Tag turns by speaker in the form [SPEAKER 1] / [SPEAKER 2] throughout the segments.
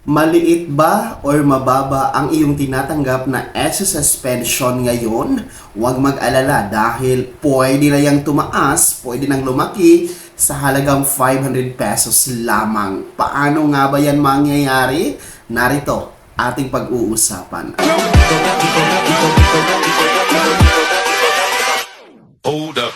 [SPEAKER 1] Maliit ba or mababa ang iyong tinatanggap na SSS pension ngayon? Huwag mag-alala dahil pwede na yang tumaas, pwede nang lumaki sa halagang 500 pesos lamang. Paano nga ba yan mangyayari? Narito ating pag-uusapan.
[SPEAKER 2] Hold up.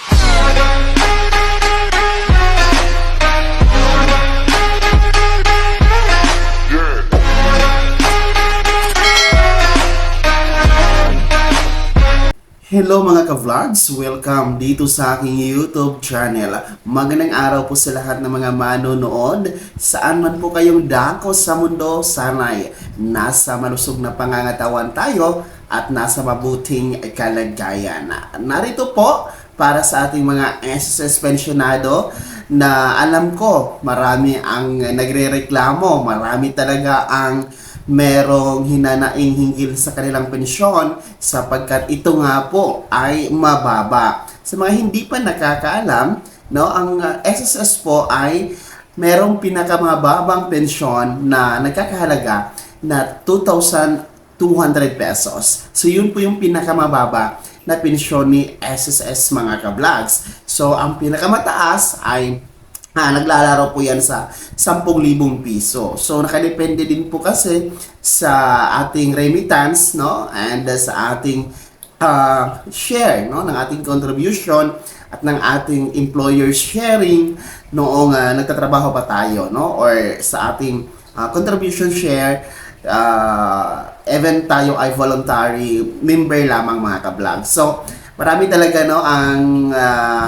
[SPEAKER 1] Hello mga ka-vlogs! Welcome dito sa aking YouTube channel. Magandang araw po sa lahat ng mga manonood. Saan man po kayong dako sa mundo, sana'y nasa malusog na pangangatawan tayo at nasa mabuting kalagayan. Narito po para sa ating mga SSS pensionado na alam ko marami ang nagre-reklamo, marami talaga ang merong hinanaing hinggil sa kanilang pensyon sapagkat ito nga po ay mababa. Sa mga hindi pa nakakaalam, no, ang SSS po ay merong pinakamababang pensyon na nagkakahalaga na 2,200 pesos. So yun po yung pinakamababa na pensyon ni SSS mga ka-vlogs. So ang pinakamataas ay naglalaro po yan sa 10,000 piso. So, nakadepende din po kasi sa ating remittance, no? And sa ating share, no? Ng ating contribution at ng ating employer sharing noong nagtatrabaho pa tayo, no? Or sa ating contribution share, even tayo ay voluntary member lamang mga ka-vlog. So, marami talaga no ang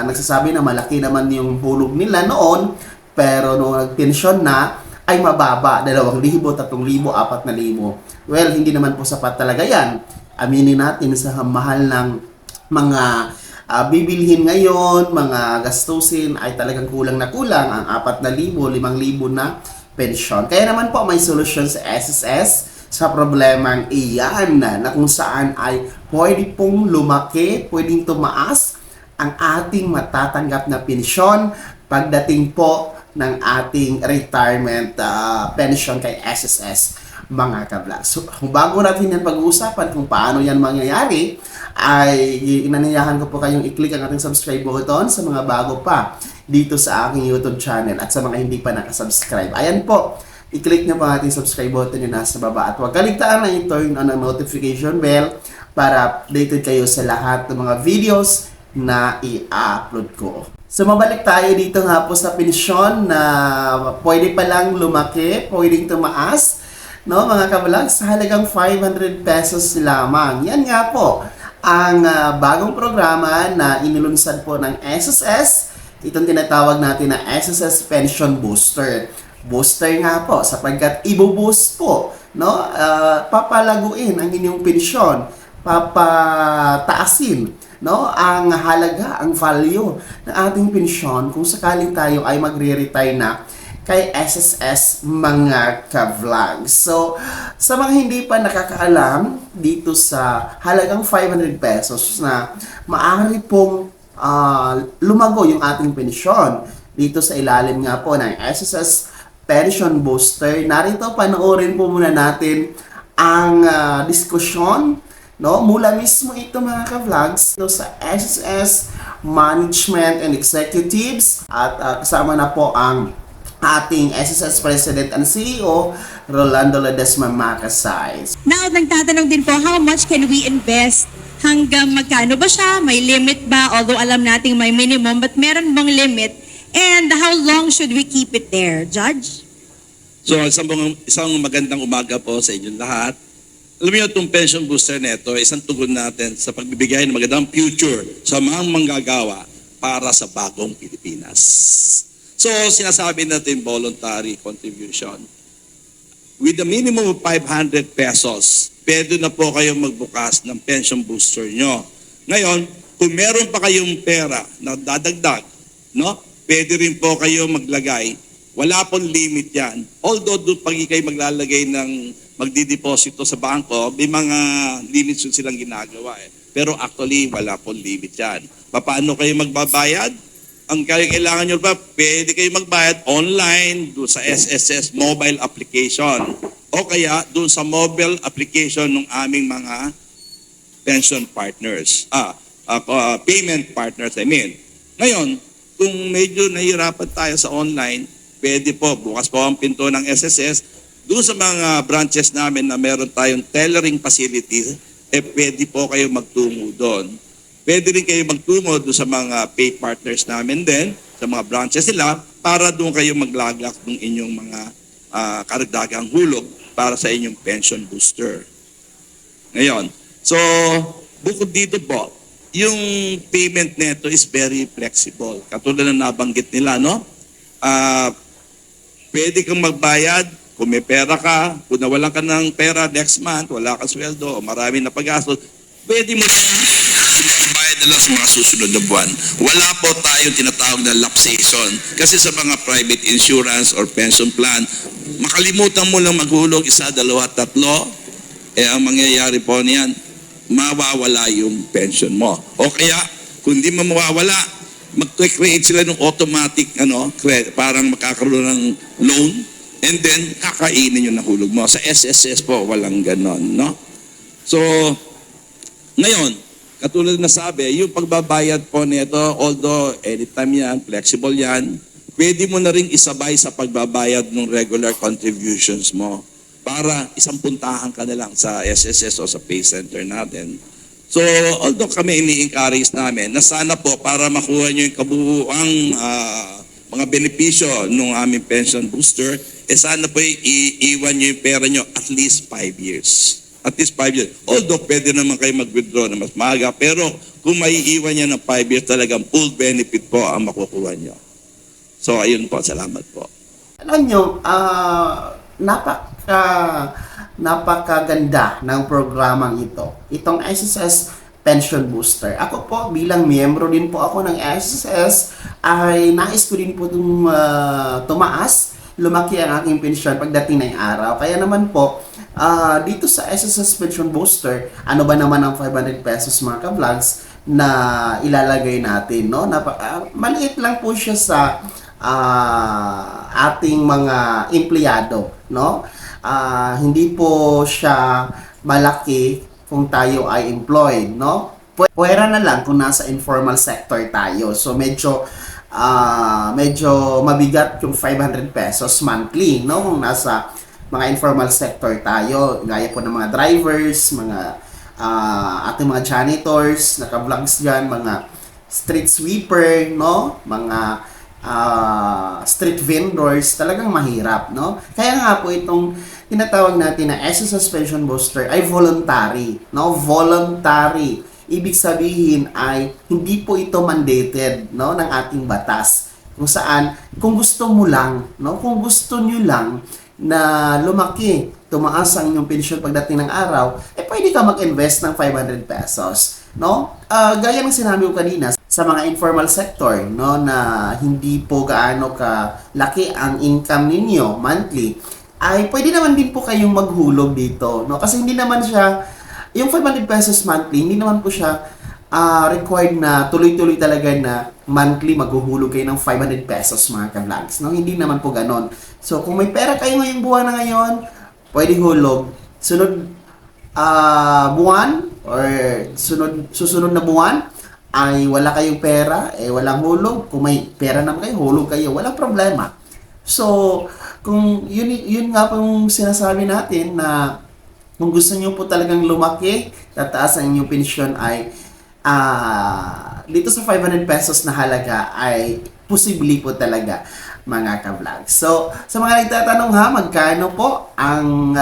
[SPEAKER 1] nagsasabi na malaki naman yung hulog nila noon, pero nung nagpensyon na ay mababa, 2,000, 3,000, 4,000. Well, hindi naman po sapat talaga yan. Aminin natin sa mahal ng mga bibilhin ngayon, mga gastusin ay talagang kulang na kulang ang 4,000, 5,000 na pensyon. Kaya naman po may solusyon sa SSS sa problemang iyan na kung saan ay pwede pong lumaki, pwedeng tumaas ang ating matatanggap na pensyon pagdating po ng ating retirement pension kay SSS mga ka-vlog. So, bago natin yan pag-uusapan kung paano yan mangyayari, ay inanayahan ko po kayong i-click ang ating subscribe button sa mga bago pa dito sa aking YouTube channel at sa mga hindi pa nakasubscribe. Ayan po, i-click nyo pa ating subscribe button yung nasa baba at huwag kaligtaan na i-turn on ang notification bell para updated kayo sa lahat ng mga videos na i-upload ko. So mabalik tayo dito nga po sa pensyon na pwede palang lumaki, pwedeng tumaas, no mga ka-vlog, sa halagang 500 pesos lamang. Yan nga po ang bagong programa na inilunsad po ng SSS, itong tinatawag natin na SSS Pension Booster. Booster nga po sapagkat ibo-boost po, no? Papalaguin ang inyong pensyon, papataasin, no, ang halaga, ang value ng ating pensyon kung sakaling tayo ay magre-retire na kay SSS mga ka-vlog. So, sa mga hindi pa nakakaalam dito sa halagang 500 pesos na maaari pong lumago yung ating pensyon dito sa ilalim nga po ng SSS Pension Booster. Narito, panoorin po muna natin ang diskusyon, no, mula mismo ito mga ka-vlogs sa SSS Management and Executives at kasama na po ang ating SSS President and CEO Rolando Ledesma Macasay.
[SPEAKER 3] Now, nagtatanong din po, how much can we invest? Hanggang magkano ba siya? May limit ba? Although alam nating may minimum, but meron bang limit? And how long should we keep it there, Judge?
[SPEAKER 4] So, isang magandang umaga po sa inyong lahat. Alam niyo, itong pension booster neto, isang tugon natin sa pagbibigay ng magandang future sa mga manggagawa para sa bagong Pilipinas. So, sinasabi natin voluntary contribution. With a minimum of 500 pesos, pwede na po kayong magbukas ng pension booster nyo. Ngayon, kung meron pa kayong pera na dadagdag, no, pwede rin po kayo maglagay. Wala pong limit yan. Although doon pag kayo maglalagay ng magdideposito sa bangko, may mga limits yun silang ginagawa eh. Pero actually, wala pong limit yan. Paano kayo magbabayad? Ang kailangan nyo ba, pwede kayo magbayad online doon sa SSS mobile application. o kaya doon sa mobile application ng aming mga pension partners, payment partners, I mean. Ngayon, kung medyo nahihirapan tayo sa online, pwede po, bukas po ang pinto ng SSS, doon sa mga branches namin na meron tayong tellering facility, pwede po kayo magtungo doon. Pwede rin kayo magtungo doon sa mga pay partners namin din, sa mga branches nila, para doon kayo maglagak ng inyong mga karagdagang hulog para sa inyong pension booster. Ngayon, so bukod dito po, yung payment neto is very flexible. Katulad na nabanggit nila, no? Pwede kang magbayad kung may pera ka, kung nawalan ka ng pera next month, wala kang sweldo, o marami na pag-gastos, pwede mo bayad na lang sa mga susunod na buwan. Wala po tayong tinatawag na lapsation. Kasi sa mga private insurance or pension plan, makalimutan mo lang maghulog isa, dalawa, tatlo, ang mangyayari po niyan, mawawala yung pension mo. O kaya, kung di mo mawawala, mag-create sila ng automatic, parang makakaroon ng loan, and then, kakainin yung nahulog mo. Sa SSS po, walang ganon, no? So, ngayon, katulad na sabi, yung pagbabayad po nito, although anytime yan, flexible yan, pwede mo na rin isabay sa pagbabayad ng regular contributions mo para isang puntahan ka na lang sa SSS o sa pay center natin. So, although kami ini-encourage namin na sana po para makuha nyo yung kabuuang mga benepisyo ng aming pension booster, sana po iiwan nyo yung pera nyo at least 5 years. At least 5 years. Although pwede naman kayo mag-withdraw na mas maaga, pero kung maiiwan niya ng 5 years, talagang full benefit po ang makukuha nyo. So, ayun po. Salamat po.
[SPEAKER 1] Alam nyo, napakaganda ng programang ito. Itong SSS Pension Booster. Ako po, bilang miyembro din po ako ng SSS, ay nais ko din po lumaki ang aking pensyon pagdating ng araw. Kaya naman po, dito sa SSS Pension Booster, ano ba naman ang 500 pesos mga ka-vlogs na ilalagay natin, no? Maliit lang po siya sa ating mga empleyado, no? Hindi po siya malaki kung tayo ay employed, no? Pwera na lang kung nasa informal sector tayo. So medyo mabigat yung 500 pesos monthly, no? Kung nasa mga informal sector tayo, gaya po ng mga drivers, mga ating mga janitors, naka-vlogs dyan, mga street sweeper, no? Mga street vendors, talagang mahirap, no? Kaya nga po itong tinatawag natin na SSS Pension Booster ay voluntary, no? Voluntary. Ibig sabihin ay hindi po ito mandated, no, ng ating batas. Kung saan, kung gusto mo lang, no, kung gusto nyo lang na lumaki, tumaas ang inyong pensyon pagdating ng araw, pwede ka mag-invest ng 500 pesos, no? Gaya ng sinabi ko kanina, sa mga informal sector, no, na hindi po gaano ka laki ang income ninyo monthly, ay pwede naman din po kayong maghulog dito, no? Kasi hindi naman siya, yung 500 pesos monthly, hindi naman po siya required na tuloy-tuloy talaga na monthly maghuhulog kayo ng 500 pesos mga ka-vlogs, no? Hindi naman po ganon. So, kung may pera kayo ngayong buwan na ngayon, pwede hulog. Sunod buwan or susunod na buwan ay wala kayong pera, walang hulog. Kung may pera naman kayo, hulog kayo, walang problema. So, kung yun nga pong sinasabi natin na kung gusto niyo po talagang lumaki, tataas ang inyong pensyon ay dito sa 500 pesos na halaga ay posible po talaga mga ka-vlog. So, sa mga nagtatanong magkano po ang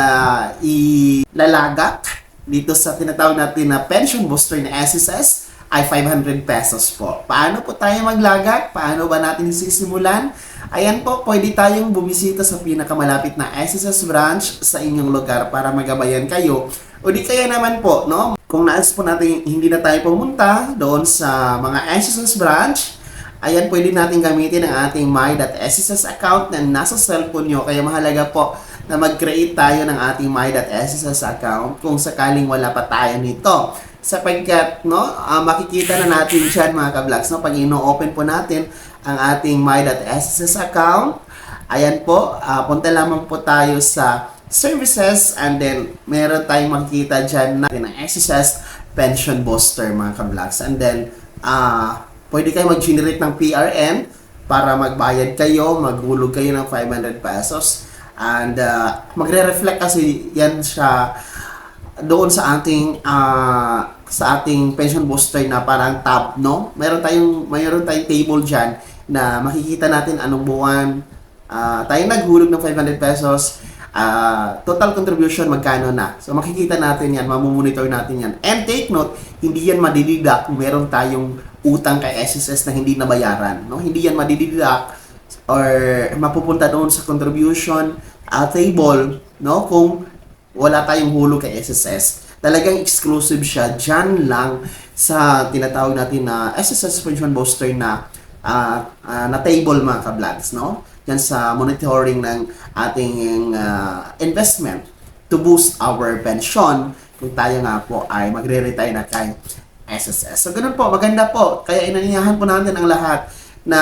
[SPEAKER 1] ilalagak dito sa tinatawag natin na pension booster na SSS ay 500 pesos po. Paano po tayo maglagak? Paano ba natin sisimulan? Ayan po, pwede tayong bumisita sa pinakamalapit na SSS branch sa inyong lugar para magabayan kayo. O di kaya naman po, no? Kung nais po natin hindi na tayo pumunta doon sa mga SSS branch, ayan, pwede natin gamitin ang ating My.SSS account na nasa cellphone nyo. Kaya mahalaga po na mag-create tayo ng ating My.SSS account kung sakaling wala pa tayo nito. Sapagkat, no, makikita na natin dyan mga ka-vlogs, no, pag ino-open po natin ang ating My.SSS account, ayan po, punta lamang po tayo sa services, and then meron tayong makikita dyan na ng SSS Pension Booster mga ka-vlogs. And then, pwede kayo mag-generate ng PRN para magbayad kayo, maghulog kayo ng 500 pesos. And magre-reflect kasi yan siya doon sa ating pension booster na parang tab, no? Mayroon tayong table diyan na makikita natin anong buwan tayo naghulog ng 500 pesos, total contribution magkano na. So makikita natin yan, mamumonitor natin yan. And take note, hindi yan madididak kung meron tayong utang kay SSS na hindi nabayaran, no? Hindi yan madididak or mapupunta doon sa contribution table, no? Kung wala tayong hulog kay SSS. Talagang exclusive siya dyan lang sa tinatawag natin na SSS Pension Booster na table mga ka-vlogs, no? Yan sa monitoring ng ating investment to boost our pension kung tayo nga po ay magre-retire na kay SSS. So, ganun po, maganda po. Kaya inaniyahan po natin ang lahat na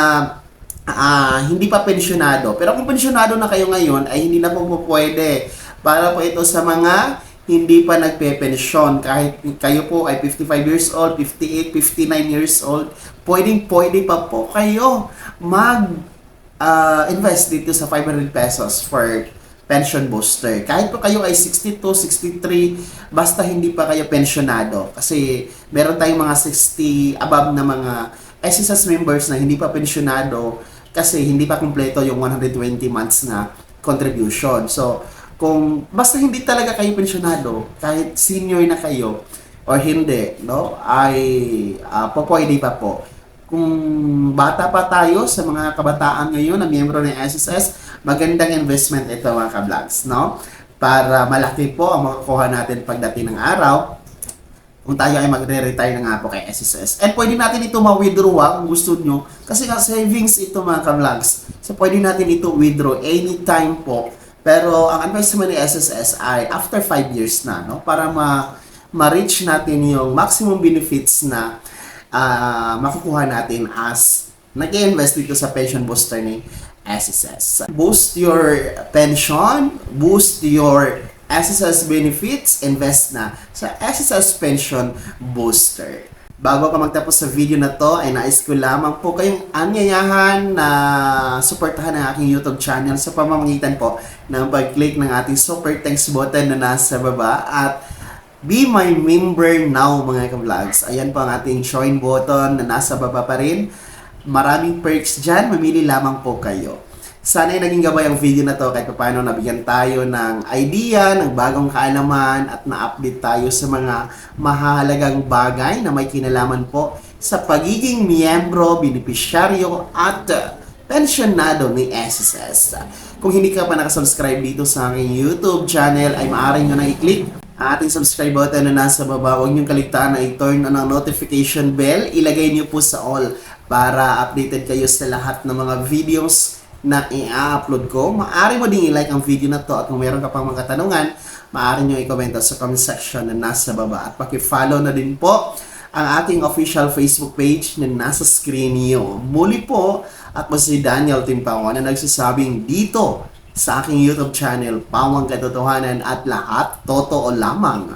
[SPEAKER 1] hindi pa pensyonado. Pero kung pensyonado na kayo ngayon, ay hindi na po pwede. Para po ito sa mga hindi pa nagpe-pensyon. Kahit kayo po ay 55 years old, 58, 59 years old, pwede pa po kayo invest dito sa 500 pesos for pension booster. Kahit po kayo ay 62, 63, basta hindi pa kayo pensyonado. Kasi meron tayong mga 60 above na mga SSS members na hindi pa pensyonado kasi hindi pa kumpleto yung 120 months na contribution. So, kung basta hindi talaga kayo pensyonado, kahit senior na kayo or hindi, no, ay pwede pa po. Kung bata pa tayo sa mga kabataan ngayon na miyembro ng SSS, magandang investment ito mga ka-vlogs, no? Para malaki po ang makukuha natin pagdating ng araw kung tayo ay magre-retire na nga po kay SSS. And pwede natin ito ma-withdraw kung gusto nyo. Kasi nga savings ito mga ka-vlogs. So pwede natin ito withdraw anytime po. Pero ang advice naman ni SSS ay after 5 years na, no? Para ma-reach natin yung maximum benefits na makukuha natin as nag-invest dito sa pension booster ni SSS. Boost your pension, boost your SSS benefits, invest na sa SSS Pension Booster. Bago ka magtapos sa video na to, ay nais ko lamang po kayong anyayahan na suportahan ang aking YouTube channel sa pamamagitan po ng pag-click ng ating super thanks button na nasa baba at be my member now mga ka-vlogs. Ayan po ang ating join button na nasa baba pa rin. Maraming perks dyan, mamili lamang po kayo. Sana ay naging gabay ang video na to kahit paano nabigyan tayo ng idea, ng bagong kaalaman at na-update tayo sa mga mahalagang bagay na may kinalaman po sa pagiging miyembro, benepisyaryo at pensyonado ni SSS. Kung hindi ka pa nakasubscribe dito sa aking YouTube channel ay maaari nyo na i-click ating subscribe button na nasa baba. Huwag niyong kaligtaan na i-turn on ang notification bell. Ilagay niyo po sa all para updated kayo sa lahat ng mga videos na i-upload ko. Maaari mo ding i-like ang video na to at kung meron ka pang mga katanungan, maaari nyo i-comment sa comment section na nasa baba. At paki-follow na din po ang ating official Facebook page na nasa screen niyo. Muli po, ako si Daniel Timpawan na nagsasabing dito sa aking YouTube channel, Pawang Katotohanan at lahat totoo lamang.